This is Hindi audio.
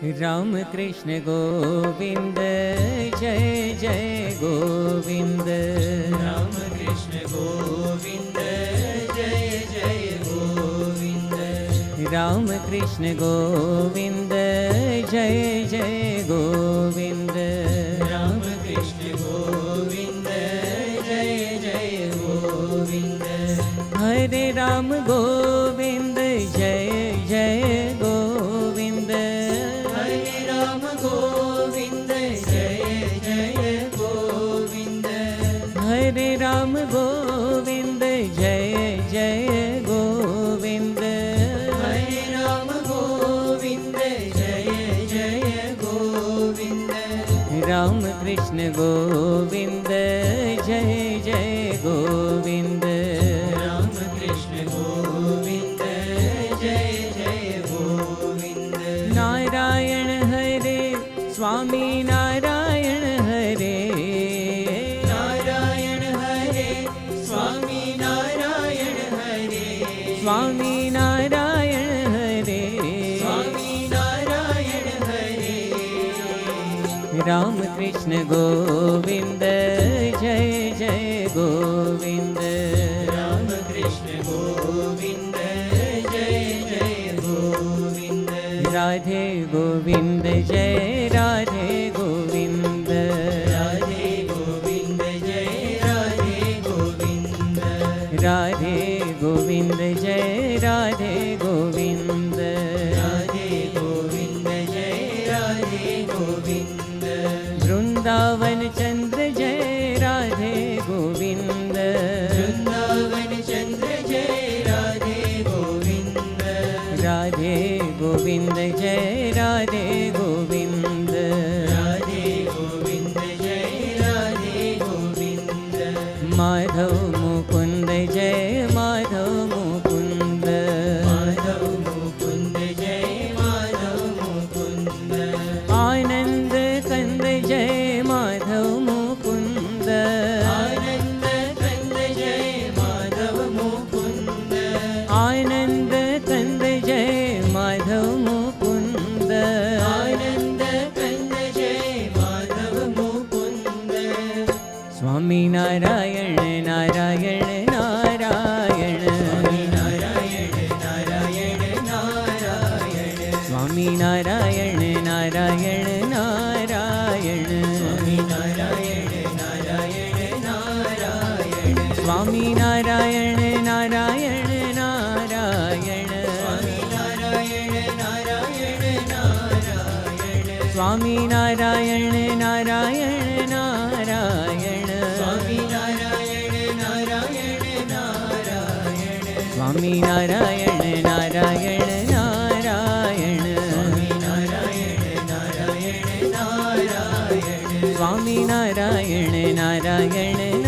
राम कृष्ण गोविंद जय जय गोविंद। राम कृष्ण गोविंद जय जय गोविंद। राम कृष्ण गोविंद जय जय गोविंद। राम कृष्ण गोविंद जय जय गोविंद। हरे राम गोविंद जय जय गोविंद। हरे राम गोविंद जय जय गोविंद। हरे राम गोविंद जय जय गोविंद। हरे राम गोविंद जय जय गोविंद। राम कृष्ण गोविंद जय जय गोविंद। राम कृष्ण गोविंद जय जय गोविंद। नारायण हरे स्वामी नारायण हरे। नारायण हरे स्वामी नारायण हरे। स्वामी नारायण हरे। स्वामी नारायण हरे। राम कृष्ण गोविंद जय जय गोविंद। राम कृष्ण गोविंद जय जय गोविंद। राधे गोविंद जय राधे गोविंद। राधे गोविंद जय राधे गोविंद। राधे गोविंद जय राधे गोविंद। राधे गोविंद जय राधे गोविंद। वृंदावन चंद्र जय राधे गोविंद। वृंदावन चंद्र जय राधे गोविंद। राधे गोविंद जय राधे गोविंद। राधे गोविंद जय राधे गोविंद। माधव मुकुंद जय माधव मुकुंद। माधव मुकुंद जय माधव मुकुंद। आनंद कंद जय माधव मुकुंद। आनंद कंद जय माधव मुकुंद। आनंद कंद जय माधव मुकुंद। आनंद कंद जय माधव मुकुंद। स्वामी नारायण नारायण नारायण। नारायण नारायण नारायण। स्वामी नारायण नारायण नारायण। स्वामी नारायण नारायण नारायण। स्वामी नारायण नारायण नारायण। स्वामी नारायण नारायण नारायण। स्वामी नारायण नारायण नारायण। स्वामी नारायण नारायण नारायण। स्वामी नारायण नारायण नारायण। स्वामी नारायण नारायण नारायण। स्वामी नारायण नारायण